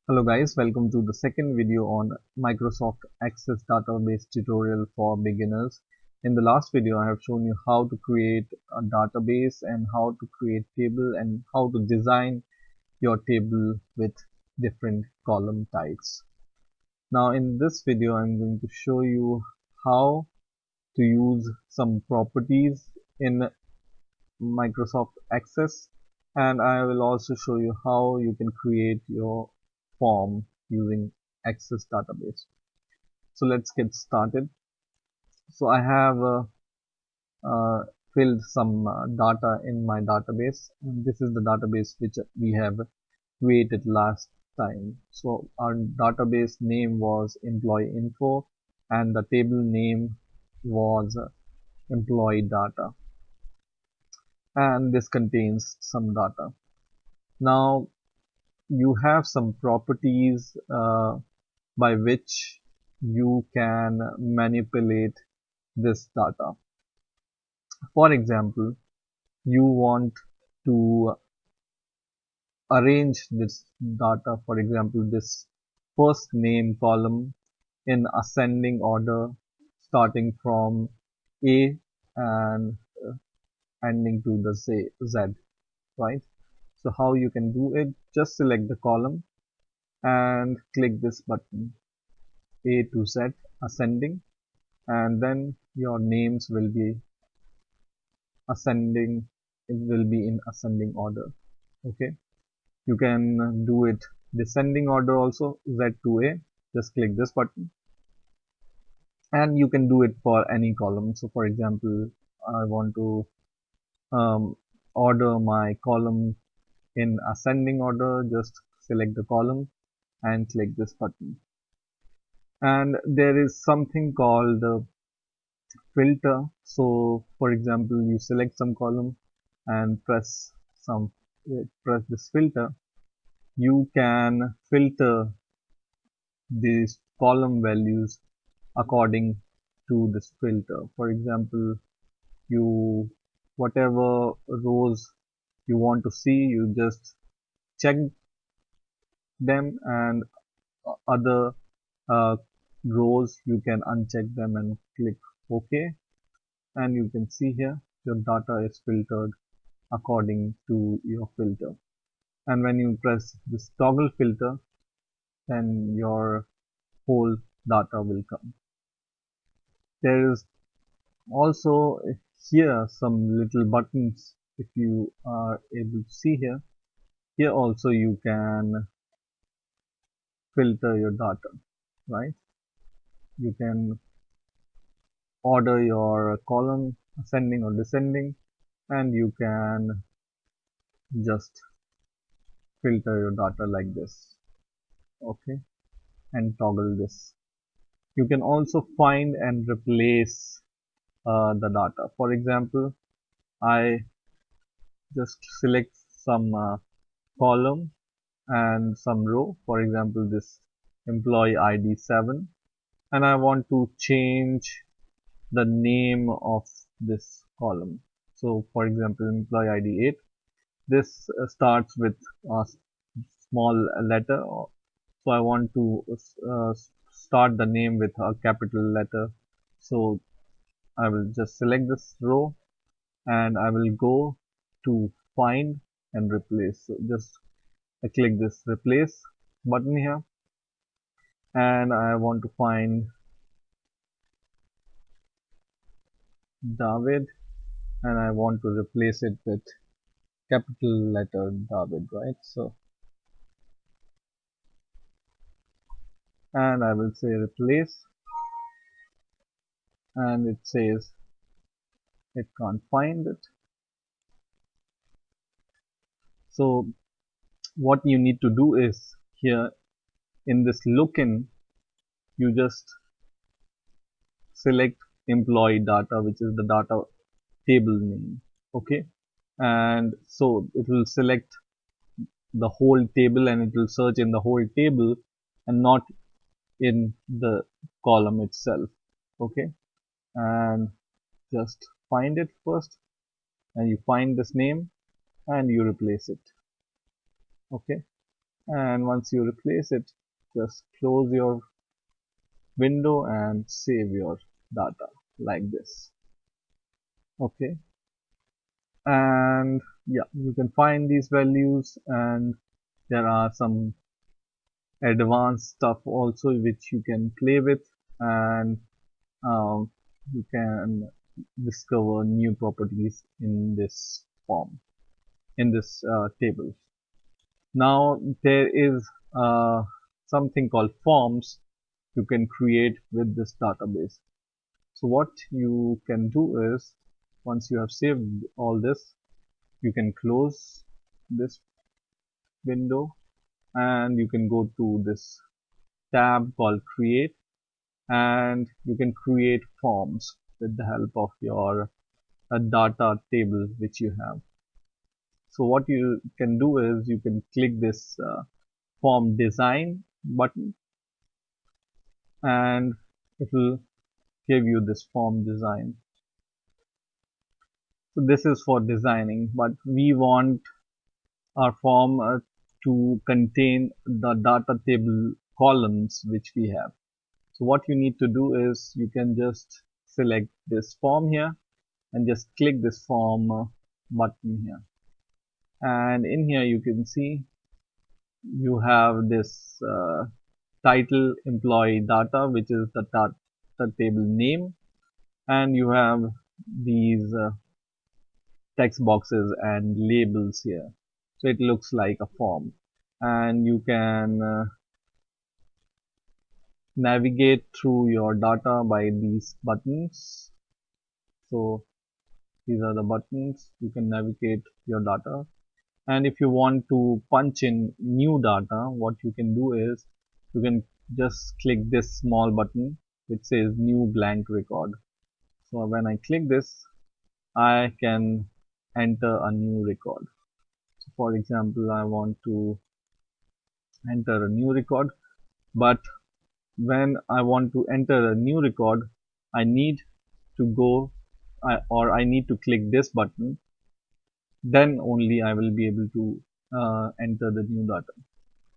Hello guys, welcome to the second video on Microsoft Access database tutorial for beginners. In the last video I have shown you how to create a database and how to create table and how to design your table with different column types. Now in this video I'm going to show you how to use some properties in Microsoft Access, and I will also show you how you can create your form using Access database. So let's get started. So I have uh, filled some data in my database, and this is the database which we have created last time. So our database name was employee info and the table name was employee data, and this contains some data. Now you have some properties by which you can manipulate this data. For example, you want to arrange this data, for example, this first name column in ascending order starting from A and ending to the Z, right? So how you can do it, just select the column and click this button, A to Z ascending, and then your names will be ascending, it will be in ascending order. Okay, you can do it descending order also, Z to A, just click this button, and you can do it for any column. So for example, I want to order my column in ascending order, just select the column and click this button. And there is something called filter. So for example, you select some column and some press this filter, you can filter these column values according to this filter. For example, you whatever rows you want to see, you just check them, and other uh, rows you can uncheck them and click OK, and you can see here your data is filtered according to your filter. And when you press this toggle filter, then your whole data will come. There is also here some little buttons. If you are able to see here, here also you can filter your data, right? You can order your column ascending or descending, and you can just filter your data like this. Okay, and toggle this. You can also find and replace the data. For example, I just select some column and some row. For example, this employee ID 7, and I want to change the name of this column. So for example, employee ID 8, this starts with a small letter. So I want to start the name with a capital letter. So I will just select this row and I will go to find and replace. So just I click this replace button here, and I want to find David, and I want to replace it with capital letter David, right? So, and I will say replace, and it says it can't find it. So what you need to do is here in this lookin, you just select employee data, which is the data table name. Okay, and so it will select the whole table and it will search in the whole table and not in the column itself. Okay, and just find it first, and you find this name and you replace it. Okay, And once you replace it, just close your window and save your data like this. Okay, and yeah, you can find these values, and there are some advanced stuff also which you can play with, and um, you can discover new properties in this form, in this table. Now there is something called forms you can create with this database. So what you can do is, once you have saved all this, you can close this window and you can go to this tab called create, and you can create forms with the help of your data table which you have. So what you can do is you can click this form design button, and it will give you this form design. So this is for designing, but we want our form to contain the data table columns which we have. So what you need to do is you can just select this form here and just click this form button here. And in here you can see you have this title employee data, which is the data table name, and you have these text boxes and labels here. So it looks like a form, and you can navigate through your data by these buttons. So these are the buttons you can navigate your data. And if you want to punch in new data, what you can do is you can just click this small button which says new blank record. So when I click this, I can enter a new record. So for example, I want to enter a new record, but when I want to enter a new record, I need to go or I need to click this button, then only I will be able to enter the new data.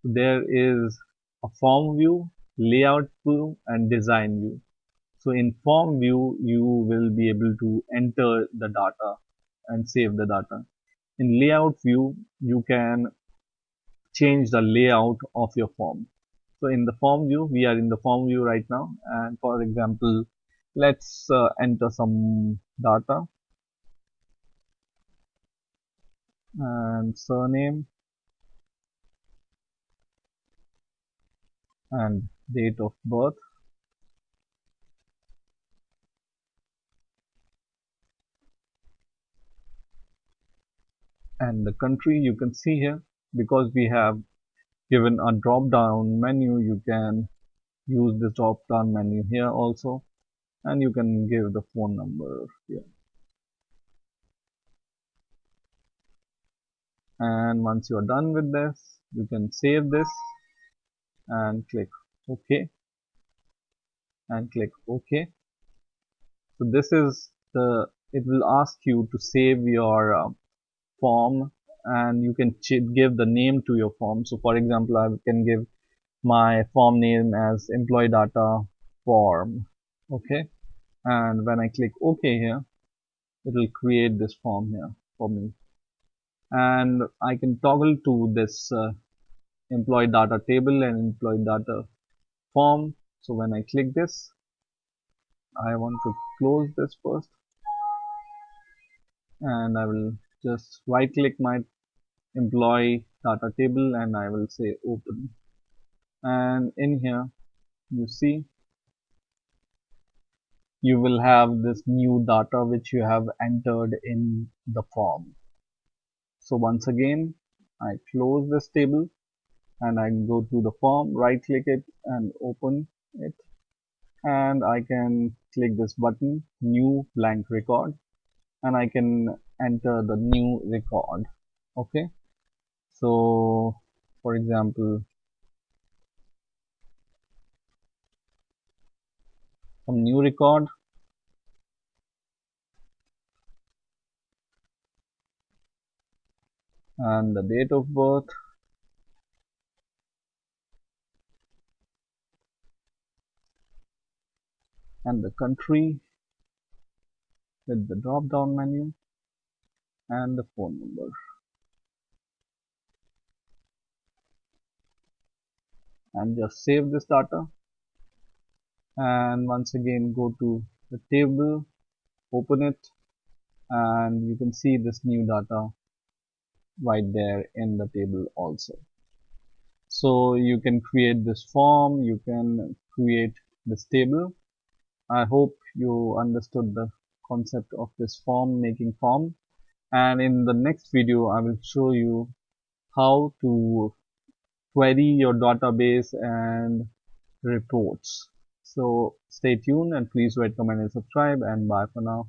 So there is a form view, layout view, and design view. So in form view, you will be able to enter the data and save the data. In layout view, you can change the layout of your form. So in the form view, we are in the form view right now. And for example, let's enter some data and surname and date of birth and the country. You can see here, because we have given a drop down menu, you can use this drop down menu here also, and you can give the phone number here. And once you are done with this, you can save this and click OK and click OK. So this is it will ask you to save your form, and you can give the name to your form. So for example, I can give my form name as employee data form. Okay, and when I click OK here, it will create this form here for me, and I can toggle to this employee data table and employee data form. So when I click this, I want to close this first, and I will just right click my employee data table and I will say open. And in here you see you will have this new data which you have entered in the form. So once again, I close this table and I go to the form, right click it and open it, and I can click this button, new blank record, and I can enter the new record. Okay, so for example, some new record, and the date of birth, and the country with the drop down menu and the phone number, and just save this data. And once again go to the table, open it, and you can see this new data right there in the table also. So you can create this form, you can create this table. I hope you understood the concept of this form making form, and in the next video I will show you how to query your database and reports. So stay tuned and please rate, comment and subscribe, and bye for now.